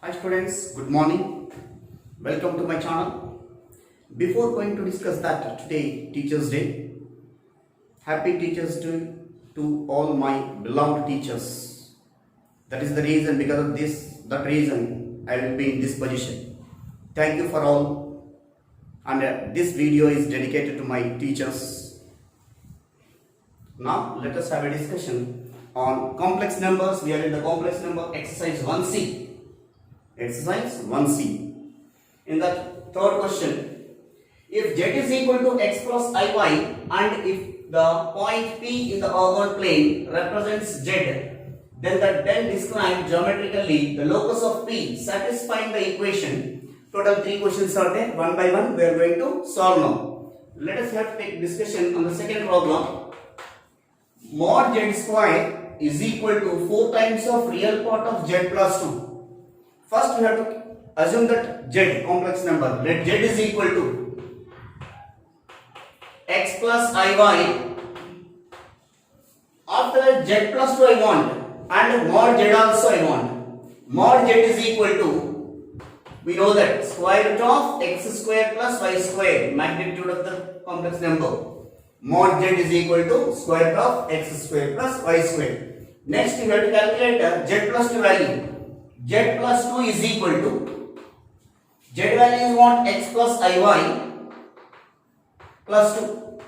Hi students, good morning. Welcome to my channel. Before going to discuss that today Teachers Day, Happy Teachers Day to all my beloved teachers. That is the reason, because of that reason I will be in this position. Thank you for all, and this video is dedicated to my teachers. Now let us have a discussion on complex numbers. We are in the complex number exercise 1C. Exercise 1C. In that third question, if z is equal to x plus iy and if the point P in the orthogonal plane represents z, then describe geometrically the locus of P satisfying the equation. Total 3 questions are there. One by one we are going to solve now. Let us have a discussion on the second problem. Mod z square is equal to 4 times of real part of z plus 2. First we have to assume that z, complex number, let z is equal to x plus iy. After that z plus 2 I want, and mod z also I want. Mod z is equal to, we know that, square root of x square plus y square, magnitude of the complex number. Mod z is equal to square root of x square plus y square. Next we have to calculate z plus 2 value. Z plus 2 is equal to, z value is what, x plus iy plus 2.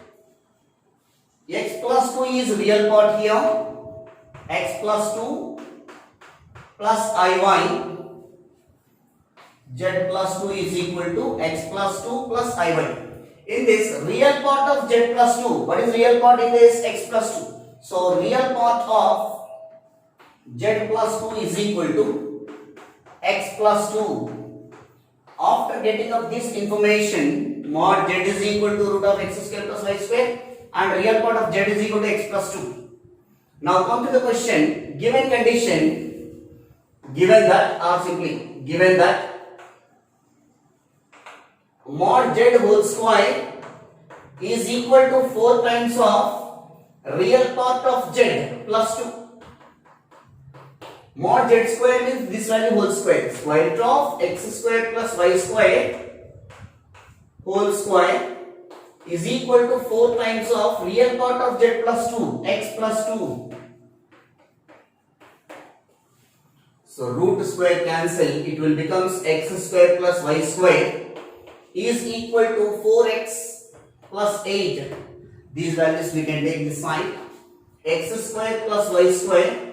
X plus 2 is real part here. X plus 2 plus iy. Z plus 2 is equal to x plus 2 plus iy. In this real part of z plus 2, what is real part in this? X plus 2. So real part of z plus 2 is equal to x plus 2. After getting of this information, mod z is equal to root of x square plus y square, and real part of z is equal to x plus 2. Now come to the question. Given condition, given that, or simply given that mod z whole square is equal to 4 times of real part of z plus 2. Mod z square means this value whole square. Square root of x square plus y square whole square is equal to 4 times of real part of z plus 2, x plus 2. So root square cancel, it will become x square plus y square is equal to 4x plus 8. These values we can take this side. X square plus y square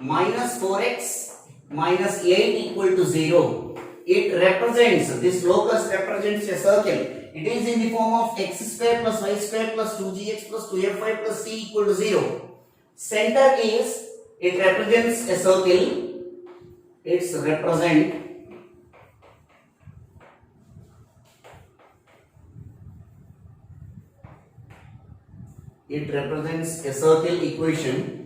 minus 4x minus 8 equal to 0. It represents, this locus represents a circle. It is in the form of x square plus y square plus 2gx plus 2fy plus c equal to 0. Center is, it represents a circle. It represents a circle equation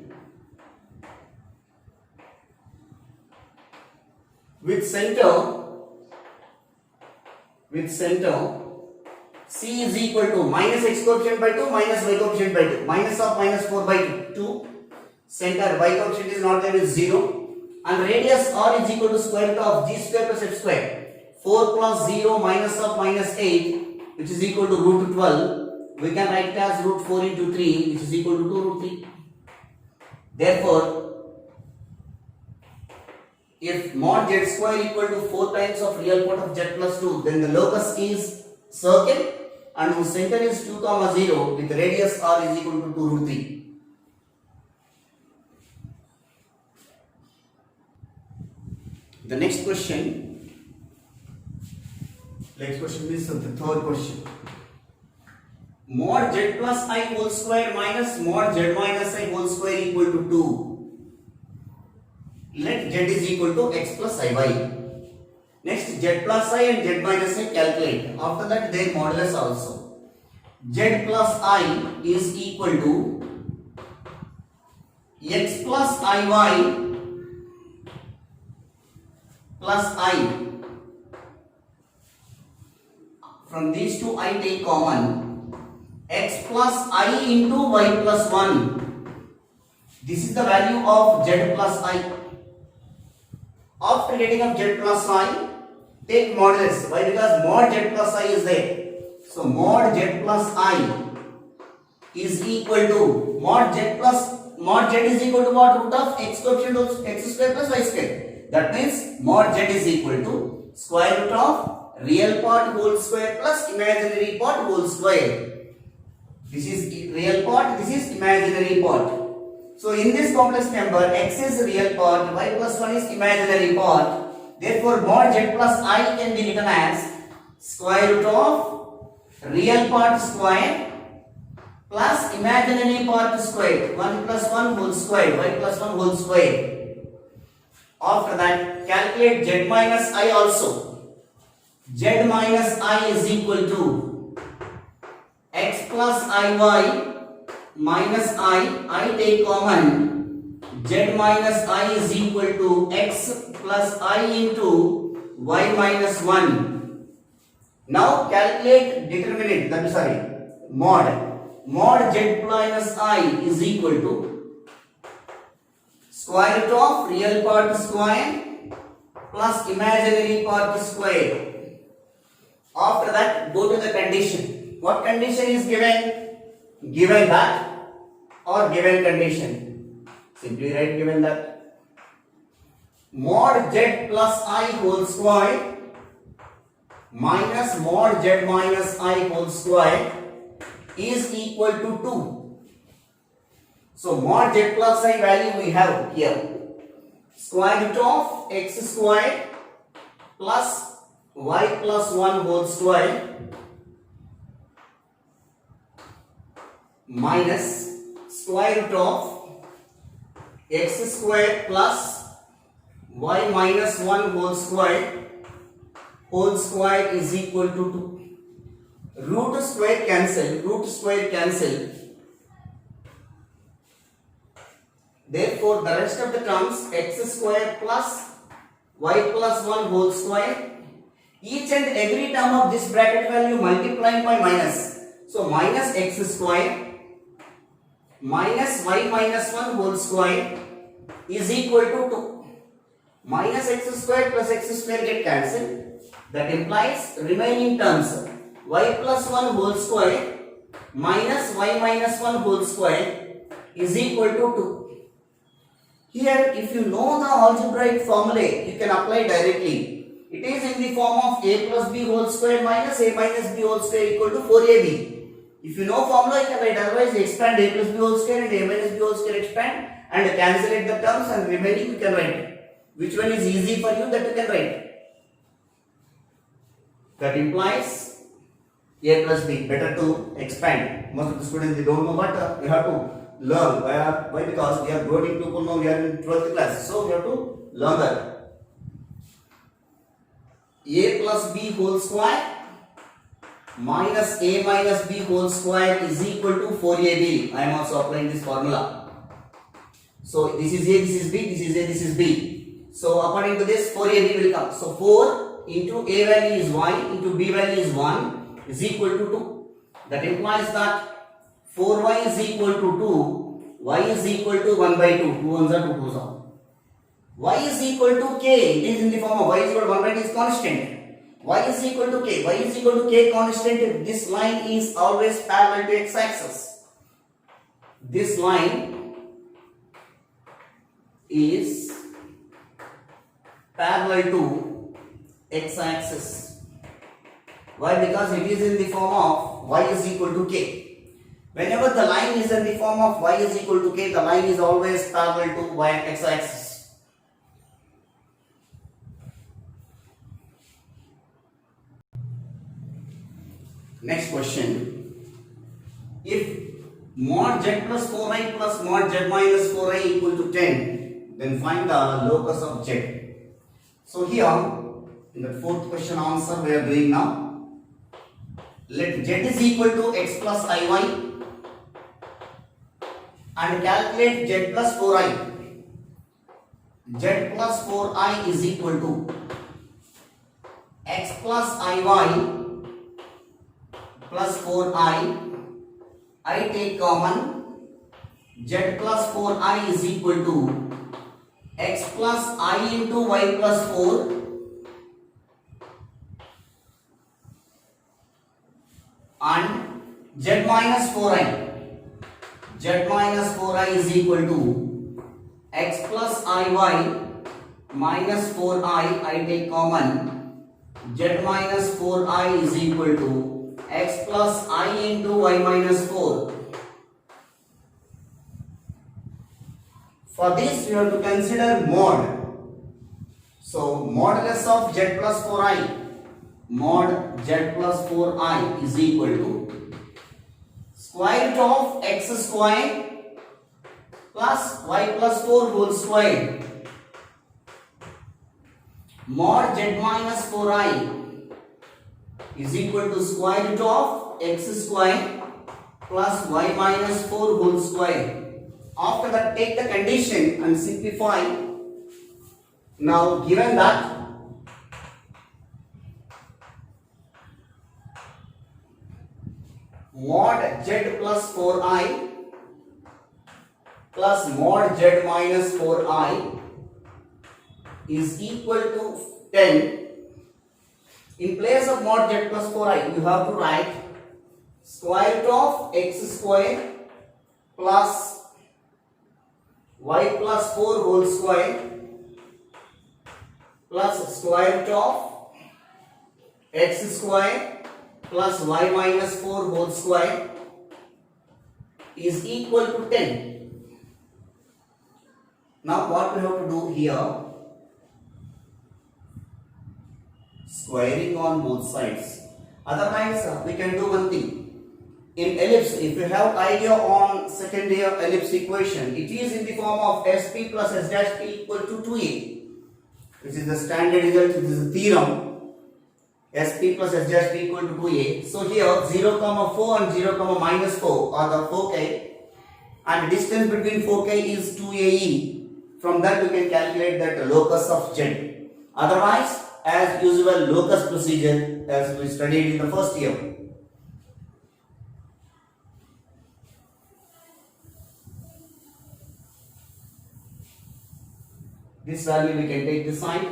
with center c is equal to minus x coefficient by 2 minus y coefficient by 2, minus of minus 4 by 2. Center y coefficient is not there, is 0, and radius r is equal to square root of g square plus f square. 4 plus 0 minus of minus 8, which is equal to root 12. We can write it as root 4 into 3, which is equal to 2 root 3. Therefore, if mod z square equal to 4 times of real part of z plus 2, then the locus is circle and whose center is 2 comma 0 with radius r is equal to 2 root 3. The next question is the third question. Mod z plus I whole square minus mod z minus I whole square equal to 2. Let z is equal to x plus iy. Next, z plus I and z minus I calculate. After that, their modulus also. Z plus I is equal to x plus iy plus I. From these two I take common. X plus I into y plus 1. This is the value of z plus I. After getting up z plus I, take modulus. Why? Because mod z plus I is there. So mod z plus I is equal to mod z is equal to what? Root of x coefficient of x square plus y square. That means mod z is equal to square root of real part whole square plus imaginary part whole square. This is real part, this is imaginary part. So in this complex number, x is real part, y plus 1 is imaginary part. Therefore, mod z plus I can be written as square root of real part square plus imaginary part square. 1 plus 1 whole square, y plus 1 whole square. After that, calculate z minus I also. Z minus I is equal to x plus iy minus I take common, z minus I is equal to x plus I into y minus 1. Now calculate determinant, that is mod z minus I is equal to square root of real part square plus imaginary part square. After that, go to the condition. What condition is given? Given that or given condition. Simply write given that. Mod z plus I whole square minus mod z minus I whole square is equal to 2. So mod z plus I value we have here. Square root of x square plus y plus 1 whole square minus square root of x square plus y minus 1 whole square is equal to 2. Root square cancel. Therefore, the rest of the terms x square plus y plus 1 whole square, each and every term of this bracket value multiplying by minus. So minus x square minus y minus 1 whole square is equal to 2. Minus x square plus x square get cancelled. That implies remaining terms y plus 1 whole square minus y minus 1 whole square is equal to 2. Here, if you know the algebraic formula, you can apply directly. It is in the form of a plus b whole square minus a minus b whole square equal to 4ab. If you know formula, you can write. Otherwise, expand a plus b whole square and a minus b whole square expand and cancel the terms and remaining you can write. Which one is easy for you, that you can write. That implies a plus b. Better to expand. Most of the students they don't know, but we have to learn. Why? Because we are growing people now. We are in 12th class, so we have to learn that. A plus b whole square minus a minus b whole square is equal to 4ab. I am also applying this formula. So this is a, this is b, this is a, this is b. So according to this, 4ab will come. So 4 into a value is y into b value is 1 is equal to 2. That implies that 4y is equal to 2, y is equal to 1 by 2. 2 ones are 2 2s are. Y is equal to k. It is in the form of y is equal to 1 by 2 is constant. Y is equal to k. Y is equal to k constant. This line is always parallel to x-axis. This line is parallel to x-axis. Why? Because it is in the form of y is equal to k. Whenever the line is in the form of y is equal to k, the line is always parallel to y x-axis. Next question. If mod z plus 4i plus mod z minus 4i equal to 10, then find the locus of z. So here, in the fourth question answer we are doing now. Let z is equal to x plus iy and calculate z plus 4i. Z plus 4i is equal to x plus iy plus 4i. I take common, z plus 4i is equal to x plus I into y plus 4 and z minus 4i. Z minus 4i is equal to x plus iy minus 4i, I take common. Z minus 4i is equal to x plus I into y minus 4. For this, you have to consider mod. So, modulus of z plus 4i, mod z plus 4i is equal to square root of x square plus y plus 4 whole square. Mod z minus 4i is equal to square root of x square plus y minus 4 whole square. After that, take the condition and simplify. Now, given that mod z plus 4i plus mod z minus 4i is equal to 10. In place of mod z plus 4i, you have to write square root of x square plus y plus 4 whole square plus square root of x square plus y minus 4 whole square is equal to 10. Now what we have to do here? Squaring on both sides. Otherwise we can do one thing. In ellipse, if you have idea on second layer ellipse equation, it is in the form of sp plus s dash p equal to 2a. This is the standard result. This is the theorem. sp plus s dash p equal to 2a. So here 0, 4 and 0, minus 4 are the foci, and the distance between foci is 2ae. From that you can calculate that locus of z. Otherwise, as usual, locus procedure as we studied in the first year. This value we can take this side.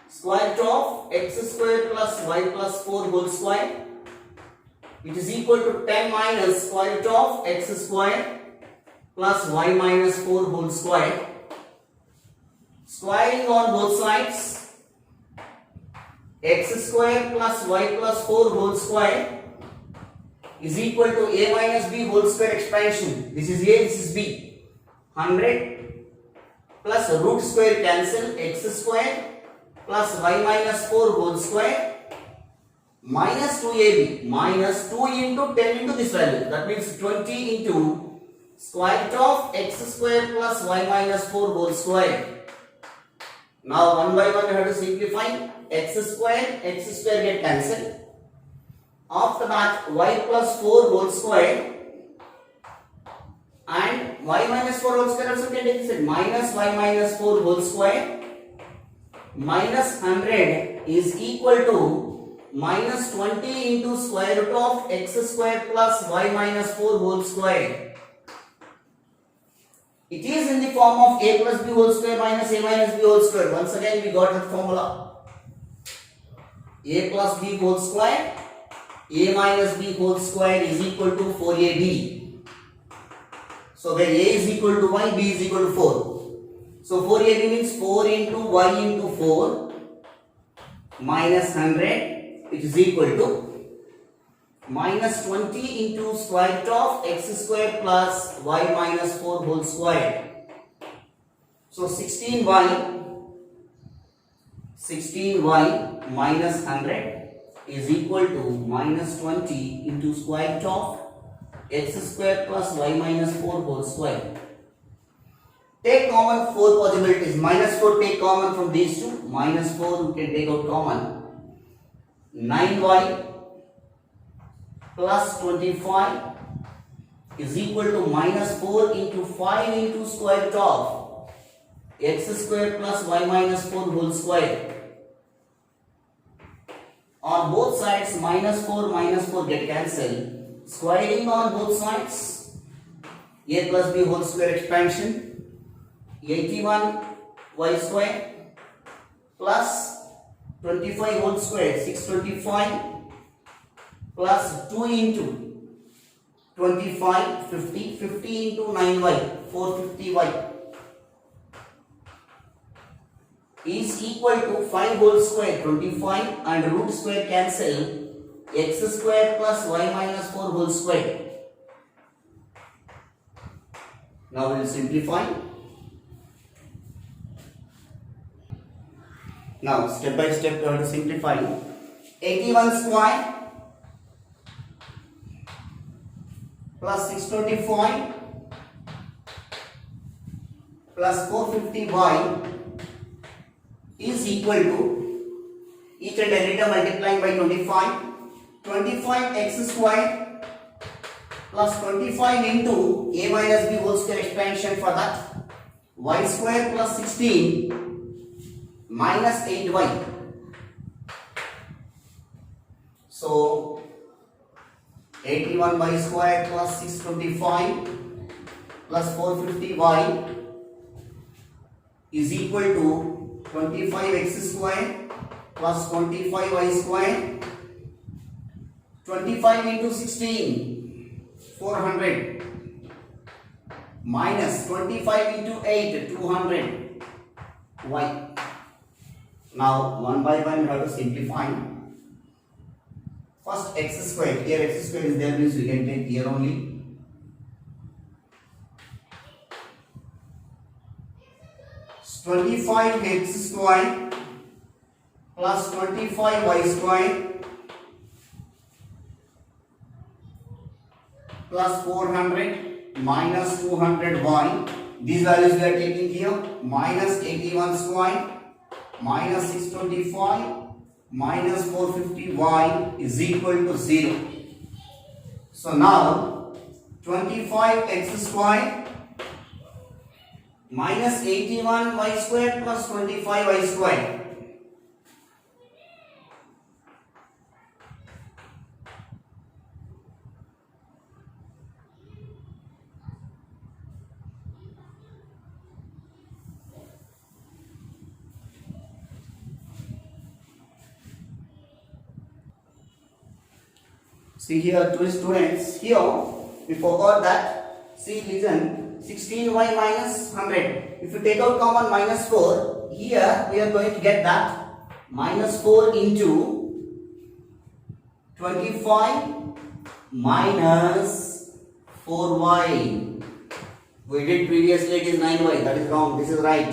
Square root of x square plus y plus 4 whole square. It is equal to 10 minus square root of x square plus y minus 4 whole square. Squaring on both sides. X square plus y plus 4 whole square is equal to a minus b whole square expansion. This is a, this is b. 100 plus root square cancel, x square plus y minus 4 whole square minus 2ab minus 2 into 10 into this value. That means 20 into square root of x square plus y minus 4 whole square. Now one by one you have to simplify. X square get cancelled. After that, y plus 4 whole square and y minus 4 whole square also can take this, minus y minus 4 whole square minus 100 is equal to minus 20 into square root of x square plus y minus 4 whole square. It is in the form of a plus b whole square minus a minus b whole square. Once again we got the formula. A plus b whole square, a minus b whole square is equal to 4ab. So where a is equal to 1, b is equal to 4. So 4ab means 4 into y into 4 minus 100, which is equal to minus 20 into square root of x square plus y minus 4 whole square. So 16y minus 100 is equal to minus 20 into square root of x square plus y minus 4 whole square. Take common 4 possibilities. Minus 4 take common from these two. Minus 4 you can take out common. 9y plus 25 is equal to minus 4 into 5 into square root of x square plus y minus 4 whole square. On both sides minus 4 get cancelled. Squaring on both sides, a plus b whole square expansion, 81y square plus 25 whole square 625 plus 2 into 25 50 50 into 9y 450y is equal to 5 whole square 25 and root square cancel x square plus y minus 4 whole square. Now we will simplify. Now step by step we have to simplify. 81 square plus 625 plus 450y is equal to each and every term multiplying by 25. 25x square plus 25 into a minus b whole square expansion for that. Y square plus 16 minus 8y. So 81y square plus 625 plus 450y is equal to 25x square plus 25y square. 25 into 16 400 minus 25 into 8 200 y. Now one by one we have to simplify. First x square, here x square is there means we can take here only. So 25x square plus 25y square plus 400 minus 200y. These values we are taking here. Minus 81 square minus 625 minus 450y is equal to 0. So now 25x square minus 81y square plus 25y square. See here, two students, here we forgot that. See, listen, 16y minus 100. If you take out common minus 4, here we are going to get that minus 4 into 25 minus 4y. We did previously, it is 9y, that is wrong, this is right.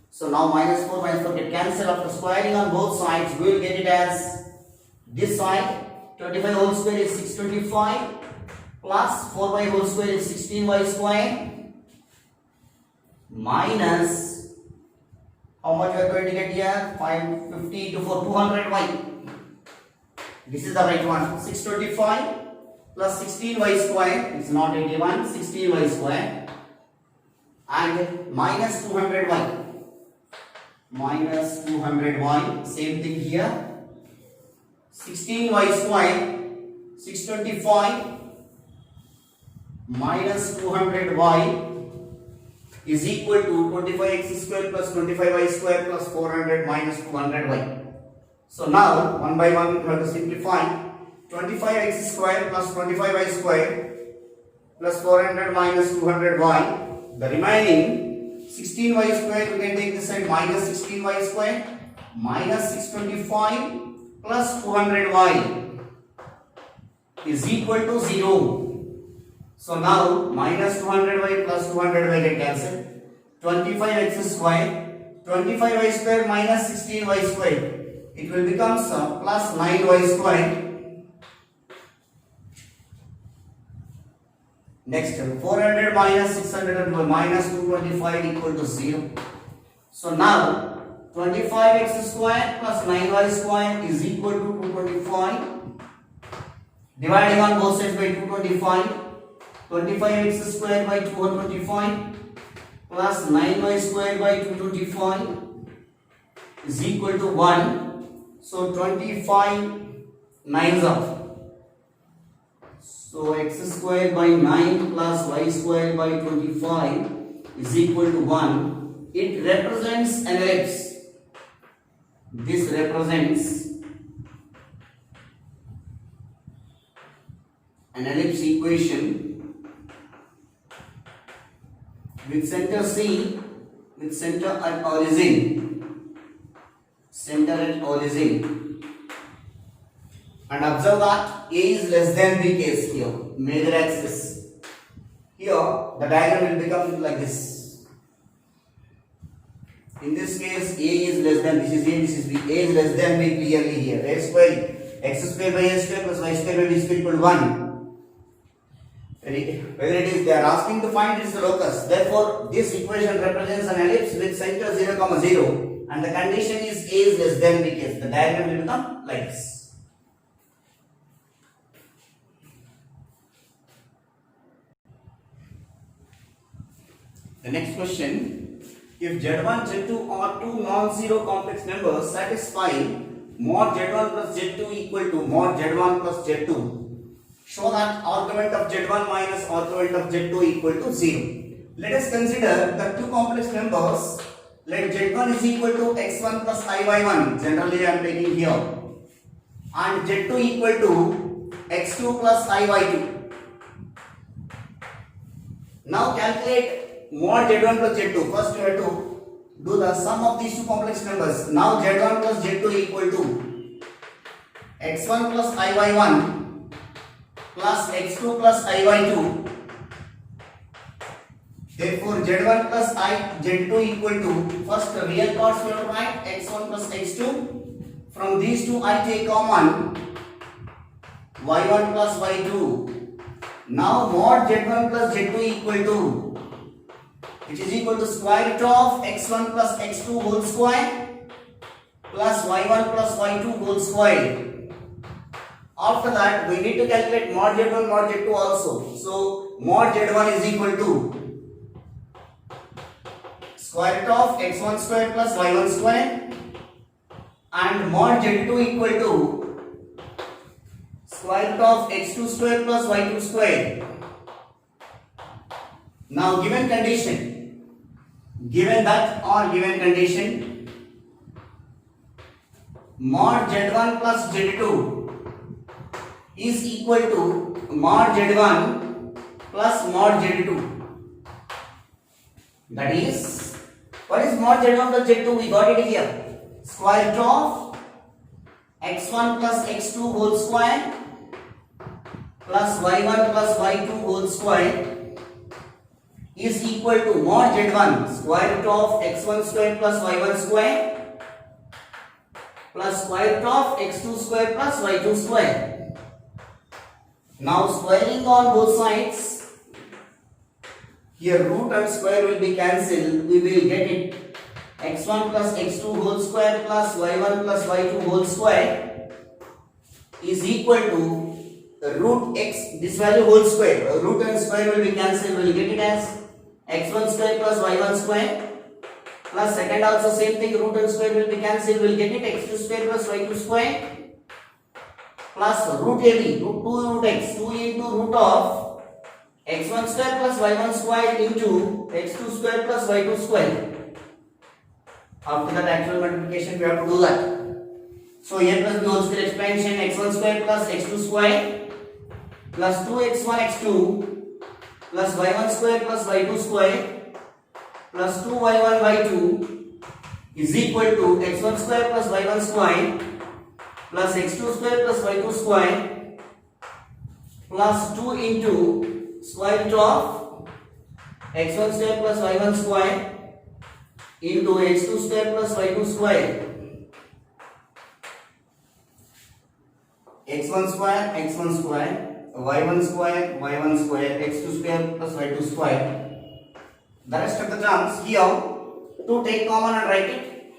So now minus 4 get cancel. After squaring on both sides, we will get it as this side. 25 whole square is 625 plus 4y whole square is 16y square minus how much we are going to get here? 550 into 4 200y. This is the right one. 625 plus 16y square is not 81, 16y square and minus 200y. Minus 200y. Same thing here. 16y square 625 minus 200y is equal to 25x square plus 25y square plus 400 minus 200y. So now one by one we have to simplify. 25x square plus 25y square plus 400 minus 200y. The remaining 16y square we can take this side minus 16y square minus 625 plus 200y is equal to 0. So now minus 200y plus 200y get cancelled. 25x square, 25y square minus 16y square. It will become plus 9y square. Next 400 minus 600 minus 225 equal to 0. So now 25x square plus 9y square is equal to 225. Dividing on both sides by 225. 25x square by 225 plus 9y square by 225 is equal to 1. So 25 9s are. So x square by 9 plus y square by 25 is equal to 1, it represents an ellipse. This represents an ellipse equation with center C, with center at origin. Center at origin. And observe that A is less than B case here, major axis. Here the diagram will become like this. In this case, A is less than, this is A, this is B. A is less than B clearly here. A square, x square by a square plus y square by b square equal to 1. Whether it is, they are asking to find its locus. Therefore, this equation represents an ellipse with center 0, 0. And the condition is A is less than B case. The diagram will become like this. The next question, if Z1, Z2 are two non-zero complex numbers satisfying mod Z1 plus Z2 equal to mod Z1 plus Z2, show that argument of Z1 minus argument of Z2 equal to 0. Let us consider the two complex numbers. Let Z1 is equal to x1 plus iy1, generally I am taking here, and Z2 equal to x2 plus iy2. Now calculate mod Z1 plus Z2. First you have to do the sum of these two complex numbers. Now Z1 plus Z2 equal to x1 plus iy1 plus x2 plus iy2. Therefore Z1 plus Z2 equal to, first the real parts we have to write x1 plus x2. From these two I take common y1 plus y2. Now mod Z1 plus Z2 equal to, which is equal to square root of x1 plus x2 whole square plus y1 plus y2 whole square. After that we need to calculate mod Z1 mod Z2 also. So mod Z1 is equal to square root of x1 square plus y1 square, and mod Z2 equal to square root of x2 square plus y2 square. Now given condition, given that or given condition, mod Z1 plus Z2 is equal to mod Z1 plus mod Z2. That is, what is mod Z1 plus Z2? We got it here. Square root of x1 plus x2 whole square plus y1 plus y2 whole square is equal to mod Z1 square root of x1 square plus y1 square plus square root of x2 square plus y2 square. Now squaring on both sides, here root and square will be cancelled. We will get it x1 plus x2 whole square plus y1 plus y2 whole square is equal to root x, this value whole square. Root and square will be cancelled. We will get it as x1 square plus y1 square plus second also same thing, root and square will be cancelled. We will get it x2 square plus y2 square plus root AB, root 2 root x, 2 into root of x1 square plus y1 square into x2 square plus y2 square. After that actual multiplication we have to do that. So a plus b whole square expansion, x1 square plus x2 square plus 2x1 x2 plus y1 square plus y2 square plus 2y1 y2 is equal to x1 square plus y1 square plus x2 square plus y2 square plus 2 into square root of x1 square plus y1 square into x2 square plus y2 square. x1 square, x1 square, y1 square, y1 square, x2 square plus y2 square. The rest of the terms here, to take common and write it.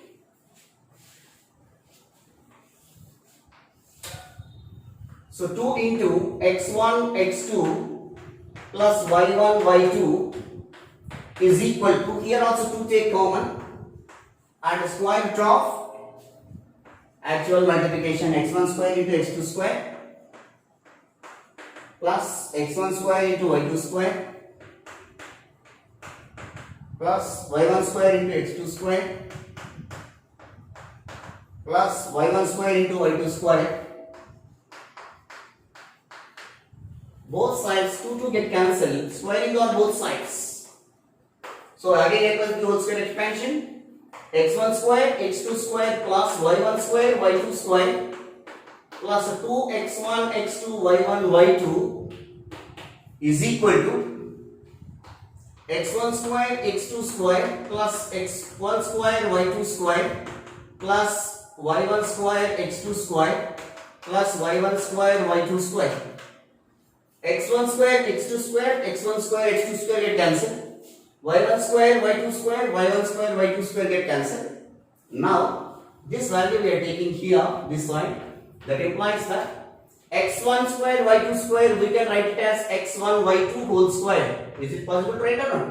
So 2 into x1, x2 plus y1, y2 is equal to, here also 2 take common, and square root of actual multiplication x1 square into x2 square plus x1 square into y2 square plus y1 square into x2 square plus y1 square into y2 square. Both sides 2 get cancelled, squaring on both sides. So again a plus b whole square expansion, x1 square, x2 square plus y1 square, y2 square plus 2x1, x2, y1, y2 is equal to x1 square, x2 square plus x1 square, y2 square plus y1 square, x2 square plus y1 square, y2 square. x1 square, x2 square, x1 square, x2 square get cancelled. y1 square, y2 square, y1 square, y2 square get cancelled. Now, this value we are taking here, this side, that implies that x1 square, y2 square, we can write it as x1, y2 whole square. Is it possible to write or not?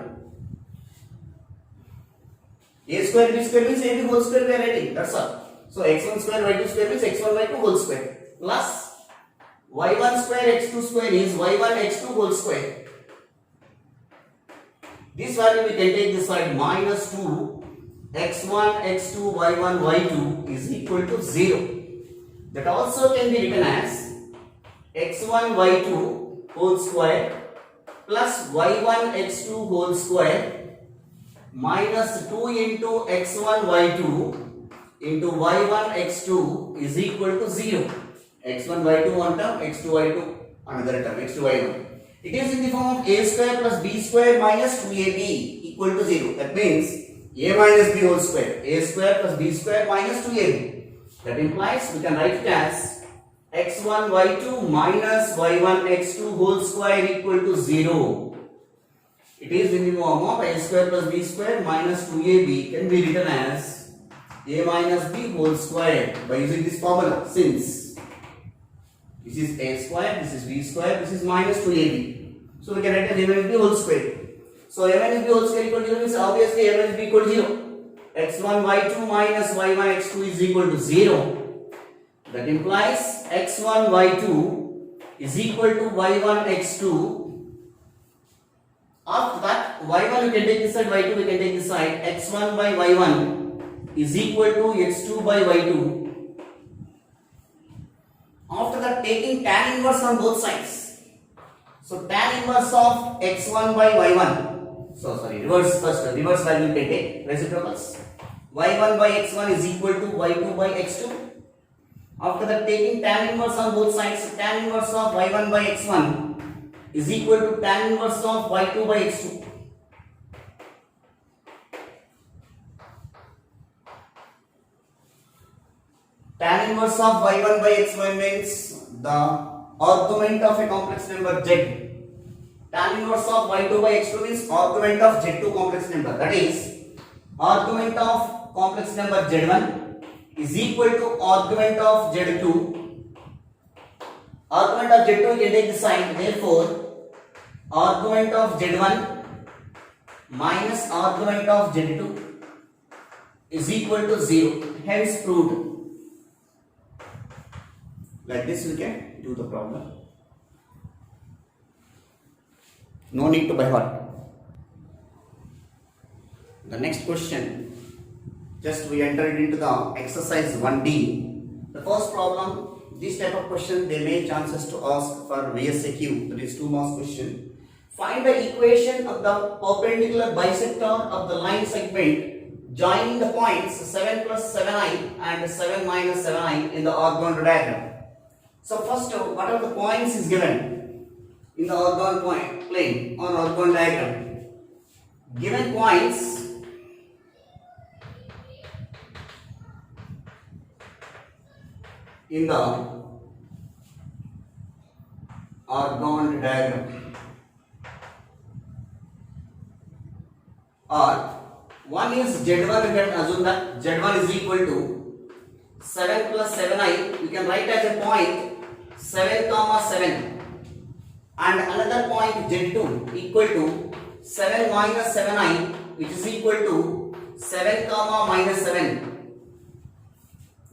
A square, b square means ab whole square we are writing, that's all. So, x1 square, y2 square means x1, y2 whole square plus y1 square, x2 square is y1, x2 whole square. This value we can take this side minus 2 x1, x2, y1, y2 is equal to 0. That also can be written as x1, y2 whole square plus y1, x2 whole square minus 2 into x1, y2 into y1, x2 is equal to 0. x1, y2 one term, x2, y2 another term, x2, y1. It is in the form of a square plus b square minus 2ab equal to 0. That means a minus b whole square, a square plus b square minus 2ab. That implies we can write it as x1, y2 minus y1, x2 whole square equal to 0. It is in the form of a square plus b square minus 2ab can be written as a minus b whole square by using this formula, since this is a square, this is b square, this is minus 2ab. So we can write as a minus b whole square. So a minus b whole square equal to 0 means obviously a minus b equal to 0. x1, y2 minus y1, x2 is equal to 0. That implies x1, y2 is equal to y1, x2. After that, y1 we can take this side, y2 we can take this side. x1 by y1 is equal to x2 by y2. After that, taking tan inverse on both sides. So tan inverse of x1 by y1. So sorry, reverse first. Reverse value we can take reciprocals. y1 by x1 is equal to y2 by x2. After that, taking tan inverse on both sides. Tan inverse of y1 by x1 is equal to tan inverse of y2 by x2. Tan inverse of y1 by x1 means the argument of a complex number z. Tan inverse of y2 by x2 means argument of z2 complex number. That is, argument of complex number z1 is equal to argument of z2. Argument of z2 we can take this side. Therefore, argument of z1 minus argument of z2 is equal to 0. Hence proved. Like this we can do the problem. No need to by heart. The next question, just we entered into the exercise 1D. The first problem, this type of question they may chances to ask for VSAQ, that is 2 marks question. Find the equation of the perpendicular bisector of the line segment joining the points 7 plus 7i and 7 minus 7i in the orthogonal diagram. So first, what are the points is given in the orthogonal point plane or orthogonal diagram? Given points in the orthogonal diagram are, one is Z1, we can assume that Z1 is equal to 7 plus 7i, we can write as a point 7 comma 7, and another point Z2 equal to 7 minus 7i, which is equal to 7 comma minus 7.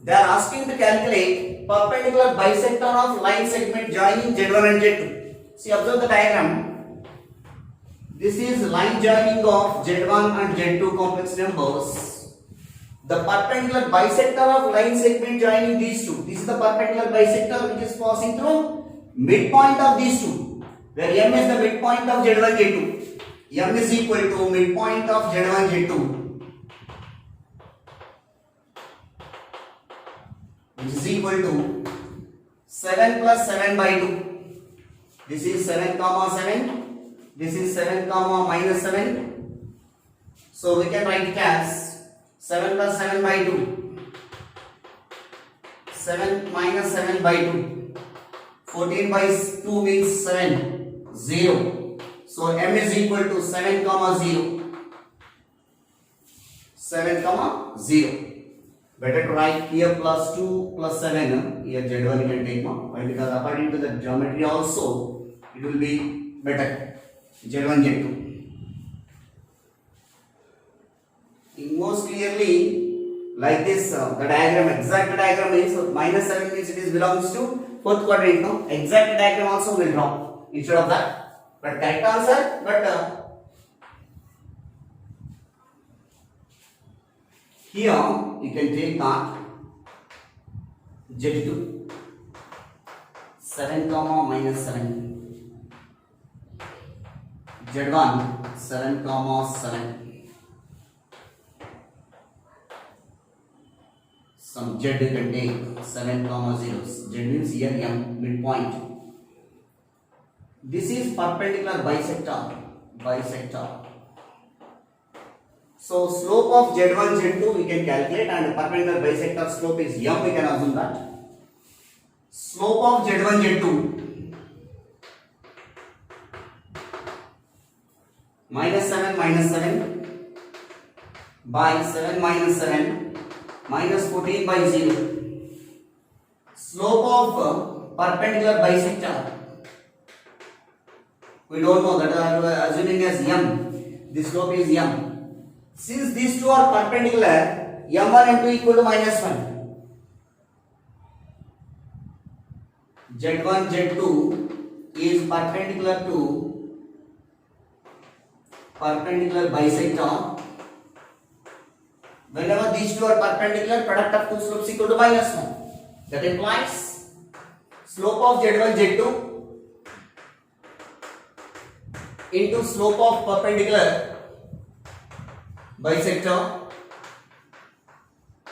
They are asking to calculate perpendicular bisector of line segment joining Z1 and Z2. See, observe the diagram. This is line joining of Z1 and Z2 complex numbers. The perpendicular bisector of line segment joining these two. This is the perpendicular bisector which is passing through midpoint of these two, where M is the midpoint of Z1, Z2. M is equal to midpoint of Z1, Z2, which is equal to 7 plus 7 by 2. This is 7 comma 7. This is 7 comma minus 7. So we can write it as 7 plus 7 by 2. 7 minus 7 by 2. 14 by 2 means 7. 0. So M is equal to 7 comma 0. 7 comma 0. Better to write here plus 2 plus 7. Here Z1 you can take now. Why? Because according to the geometry also it will be better. Z1, Z2. Most clearly, like this, the diagram, exact diagram is minus 7 means it is belongs to fourth quadrant. No, exact diagram also will drop instead of that. But correct answer. But here you can take that Z2 7 comma minus 7. Z1 7 comma 7. Some Z you can take 7 comma 0. Z means here M midpoint. This is perpendicular bisector. So slope of Z1, Z2 we can calculate, and perpendicular bisector slope is M, we can assume that. Slope of Z1, Z2 minus 7 by 7 minus 7 minus 14 by 0. Slope of perpendicular bisector we don't know, that are assuming as M. This slope is M. Since these two are perpendicular, M1 and 2 equal to minus 1. Z1, Z2 is perpendicular to perpendicular bisector. Whenever these two are perpendicular, product of two slopes equal to minus 1. That implies slope of Z1, Z2 into slope of perpendicular bisector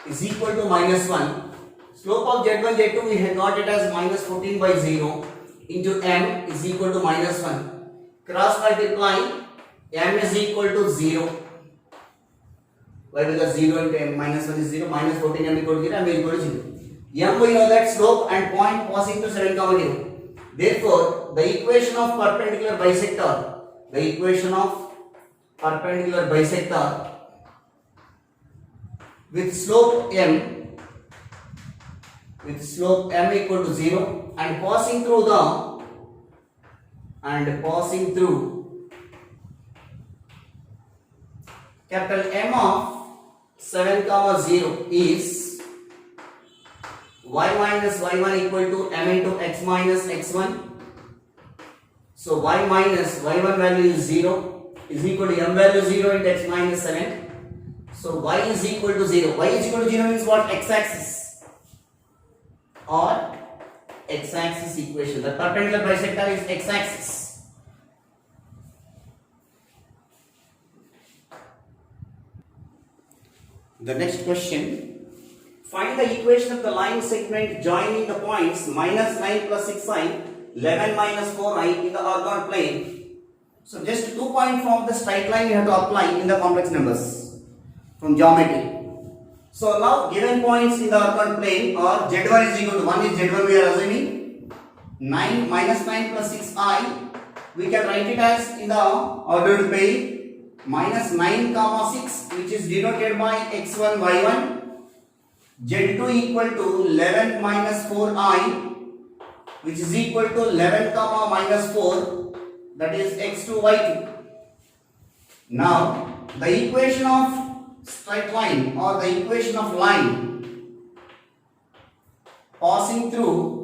is equal to minus 1. Slope of Z1, Z2 we have got it as minus 14 by 0 into M is equal to minus 1. Cross multiply, M is equal to 0. Why? Because 0 into M minus 1 is 0, minus 14 M equal to 0, M is equal to 0. M we know that slope and point passing to 7 comma 0. Therefore, the equation of perpendicular bisector with slope M equal to 0 and passing through capital M of 7 comma 0 is y minus y1 equal to M into x minus x1. So y minus y1 value is 0 is equal to M value 0 into x minus 7. So y is equal to 0. Y is equal to 0 means what? X-axis or x-axis equation. The perpendicular bisector is x-axis. The next question, find the equation of the line segment joining the points minus 9 plus 6i, 11 minus 4i in the orthogonal plane. So just 2 points from the straight line you have to apply in the complex numbers from geometry. So now given points in the orthogonal plane are Z1 is equal to 1 is Z1 we are assuming, 9 minus 9 plus 6i, we can write it as in the ordered plane minus 9 comma 6 which is denoted by x1 y1, z2 equal to 11 minus 4i which is equal to 11 comma minus 4, that is x2 y2. Now the equation of straight line or the equation of line passing through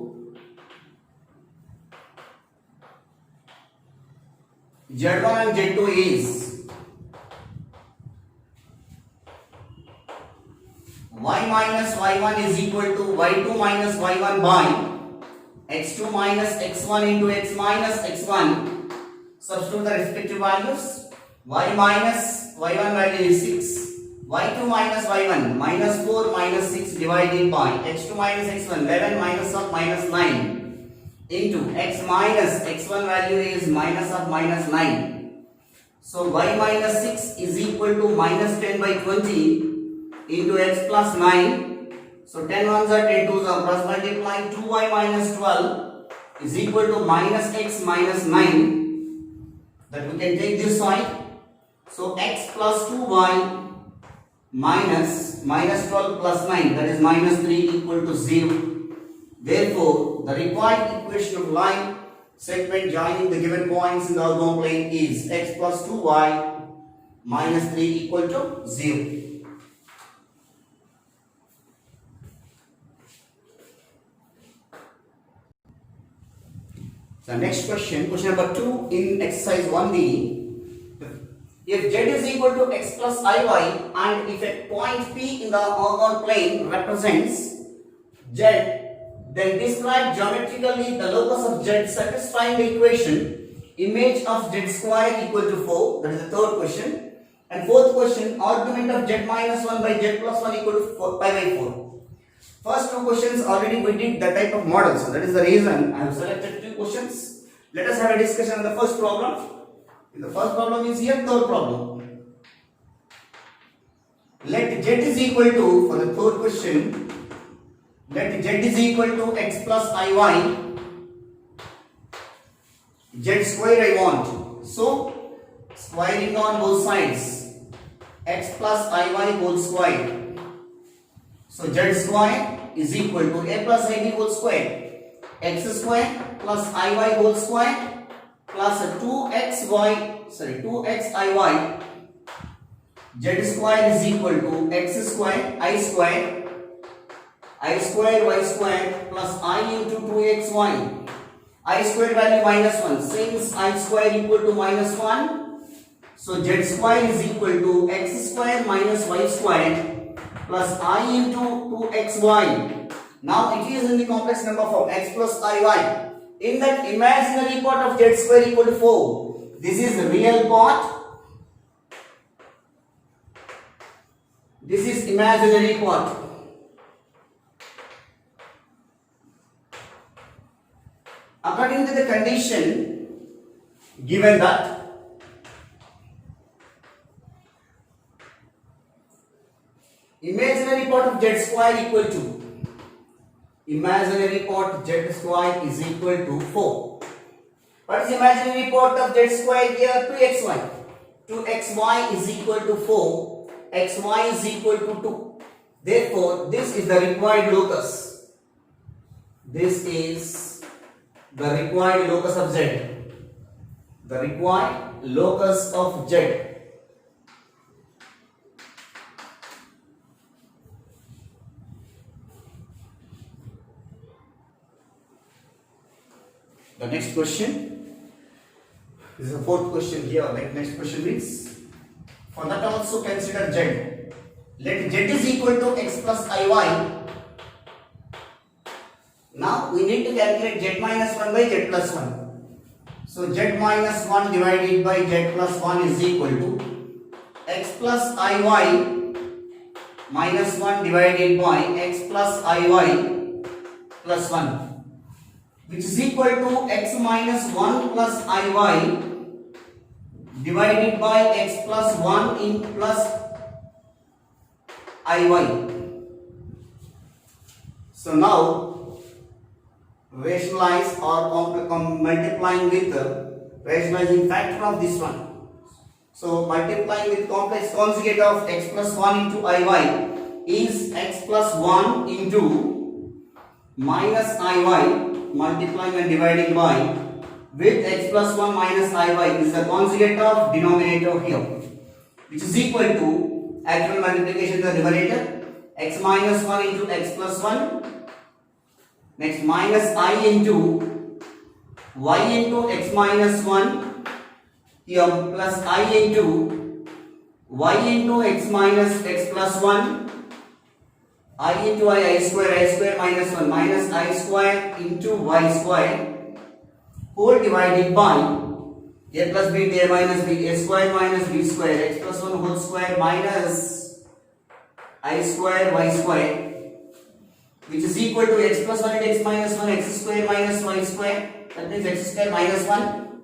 Z1 and Z2 is y minus y1 is equal to y2 minus y1 by x2 minus x1 into x minus x1. Substitute the respective values. Y minus y1 value is 6. Y2 minus y1 minus 4 minus 6 divided by x2 minus x1 11 minus of minus 9 into x minus x1 value is minus of minus 9. So y minus 6 is equal to minus 10 by 20 into x plus 9. So 10 ones are 10 twos are plus multiplying 2y minus 12 is equal to minus x minus 9. That we can take this side. So x plus 2y minus 12 plus 9, that is minus 3 equal to 0. Therefore, the required equation of line segment joining the given points in the orthogonal plane is x plus 2y minus 3 equal to 0. The next question number 2 in exercise 1D. If z is equal to x plus iy and if a point P in the orthogonal plane represents z, then describe geometrically the locus of z satisfying the equation image of z square equal to 4. That is the third question. And fourth question, argument of z minus 1 by z plus 1 equal to 4, pi by 4. First two questions already we did that type of model. So that is the reason I have selected two questions. Let us have a discussion on the first problem. The first problem is here, third problem. Let z is equal to, for the third question, let z is equal to x plus iy. Z square I want. So, squaring on both sides. X plus iy whole square. So, z square is equal to a plus ib whole square. X square plus iy whole square plus 2xiy z square is equal to x square y square plus I into 2xy. I square value minus 1. Since I square equal to minus 1, so z square is equal to x square minus y square plus I into 2xy. Now it is in the complex number form, x plus iy. In that imaginary part of z square equal to 4, this is the real part, this is imaginary part. According to the condition given that imaginary part of z square equal to, imaginary part z square is equal to 4. What is imaginary part of z square here? 2xy. 2xy is equal to 4. xy is equal to 2. Therefore, this is the required locus. This is the required locus of z. The required locus of z. The next question. This is the fourth question here. Like next question is, for that also consider z. Let z is equal to x plus iy. Now we need to calculate z minus 1 by z plus 1. So z minus 1 divided by z plus 1 is equal to x plus iy minus 1 divided by x plus iy plus 1. Which is equal to x minus 1 plus iy divided by x plus 1 in plus iy. So now rationalize or multiplying with the rationalizing factor of this one. So multiplying with complex conjugate of x plus 1 into iy is x plus 1 into minus iy multiplying and dividing by with x plus 1 minus iy is the conjugate of denominator here, which is equal to actual multiplication to the numerator x minus 1 into x plus 1, next minus I into y into x minus 1 here plus I into y into x minus x plus 1, I into I square minus 1 minus I square into y square whole divided by a plus b, a minus b, a square minus b square, x plus 1 whole square minus I square y square, which is equal to x plus 1 into x minus 1, x square minus y square, that means x square minus 1,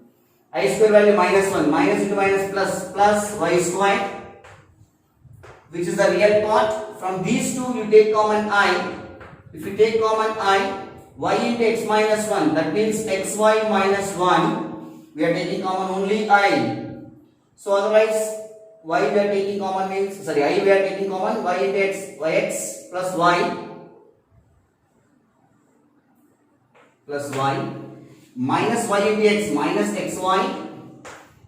I square value minus 1, minus into minus plus y square, which is the real part. From these two you take common I. If you take common I, y into x minus 1, that means xy minus 1, we are taking common only I. So otherwise y we are taking common means, sorry, I we are taking common y into x, yx plus y minus y into x minus xy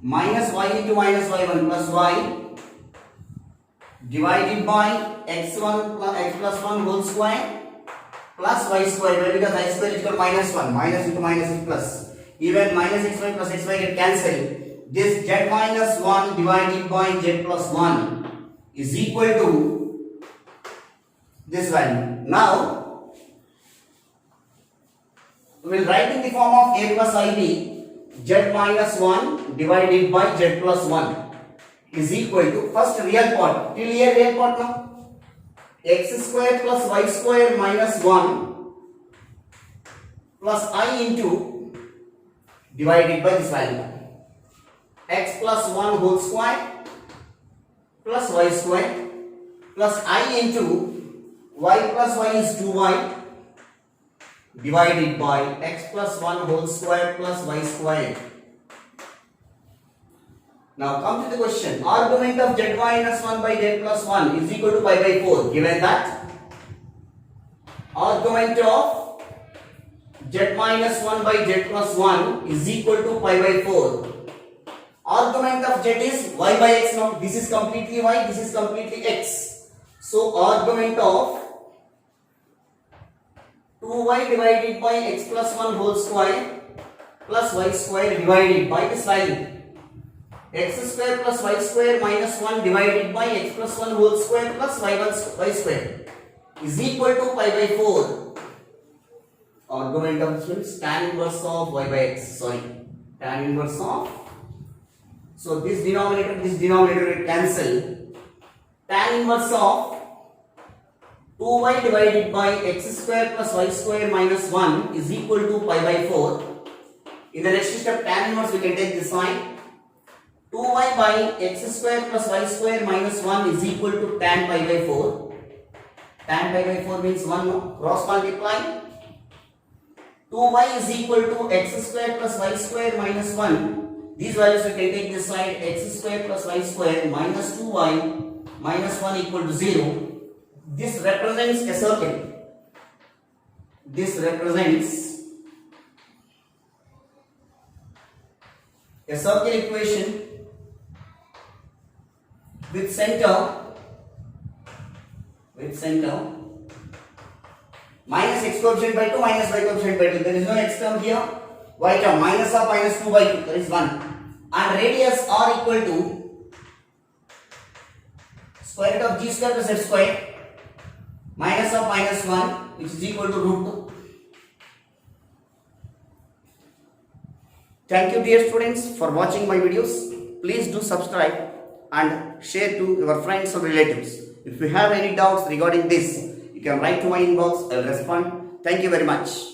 minus y into minus y1 plus y divided by x1 plus x plus 1 whole square plus y square, well, because I square is equal to minus 1, minus into minus is plus, even minus xy plus xy get cancelled. This z minus 1 divided by z plus 1 is equal to this value. Now we will write in the form of a plus ib, z minus 1 divided by z plus 1 is equal to, first real part, till here real part now, x square plus y square minus 1 plus I into divided by this value, x plus 1 whole square plus y square plus I into y plus y is 2y divided by x plus 1 whole square plus y square. Now come to the question. Argument of z minus 1 by z plus 1 is equal to pi by 4. Given that argument of z minus 1 by z plus 1 is equal to pi by 4. Argument of z is y by x. Now this is completely y, this is completely x. So argument of 2y divided by x plus 1 whole square plus y square divided by this value, x square plus y square minus 1 divided by x plus 1 whole square plus y square is equal to pi by 4. Argument of this tan inverse of y by x, tan inverse of, so this denominator will cancel, tan inverse of 2y divided by x square plus y square minus 1 is equal to pi by 4. In the next step, tan inverse we can take this sign. 2y by x square plus y square minus 1 is equal to tan pi by 4. Tan pi by 4 means 1, no? Cross multiply. 2y is equal to x square plus y square minus 1. These values we can take this side, x square plus y square minus 2y minus 1 equal to 0. This represents a circle. This represents a circle equation with center minus x coefficient by 2 minus y coefficient by 2. There is no x term here. Y term minus of minus 2 by 2. There is 1. And radius r equal to square root of g square plus h square minus of minus 1, which is equal to root 2. Thank you dear students for watching my videos. Please do subscribe and share to your friends or relatives. If you have any doubts regarding this, you can write to my inbox. I will respond. Thank you very much.